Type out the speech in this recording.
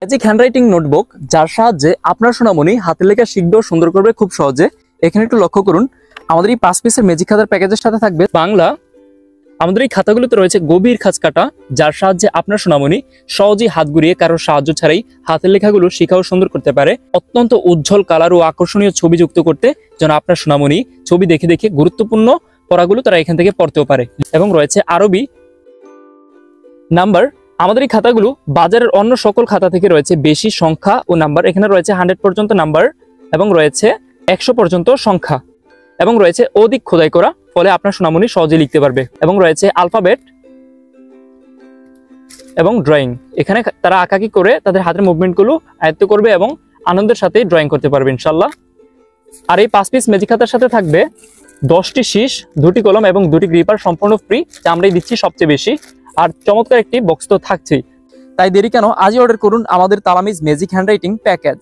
Magic handwriting notebook, যার সাহায্যে আপনার সোনামণি হাতের লেখা শিখবে ও সুন্দর করবে খুব সহজে। এখানে একটু লক্ষ্য করুন, আমাদের এই 5 পিসের ম্যাজিক খাতার প্যাকেজের সাথে থাকবে বাংলা। আমাদের এই খাতাগুলোতে রয়েছে গভীর খাঁজ কাটা, যার সাহায্যে আপনার সোনামণি সহজেই হাত ঘুরিয়ে কারোর সাহায্য ছাড়াই হাতের লেখাগুলো শিখা ও সুন্দর করতে পারে। অত্যন্ত উজ্জ্বল কালার ও আকর্ষণীয় ছবি যুক্ত করতে যেন আপনার সোনামণি ছবি দেখে দেখে গুরুত্বপূর্ণ পড়াগুলো তারা এখান থেকে পড়তেও পারে। এবং রয়েছে আরবি নাম্বার। আমাদের এই খাতাগুলো বাজারের অন্য সকল খাতা থেকে রয়েছে বেশি সংখ্যা ও নাম্বার। এখানে রয়েছে 100 পর্যন্ত নাম্বার এবং রয়েছে 100 পর্যন্ত সংখ্যা এবং রয়েছে অধিক খোদাই করা, ফলে আপনার সোনামণি সহজে লিখতে পারবে। এবং রয়েছে আলফাবেট এবং ড্রয়িং। এখানে তারা আঁকাকি করে তাদের হাতের মুভমেন্টগুলো আয়ত্ত করবে এবং আনন্দের সাথে ড্রয়িং করতে পারবে ইনশাল্লাহ। আর এই 5 পিস ম্যাজিক খাতার সাথে থাকবে 10টি শীষ, 2টি কলম এবং 2টি গ্রিপার সম্পূর্ণ ফ্রি, যা আমরাই দিচ্ছি সবচেয়ে বেশি। আর চমৎকার একটি বক্স তো থাকছেই। তাই দেরি কেন, আজই অর্ডার করুন আমাদের তালামিজ ম্যাজিক হ্যান্ডরাইটিং প্যাকেজ।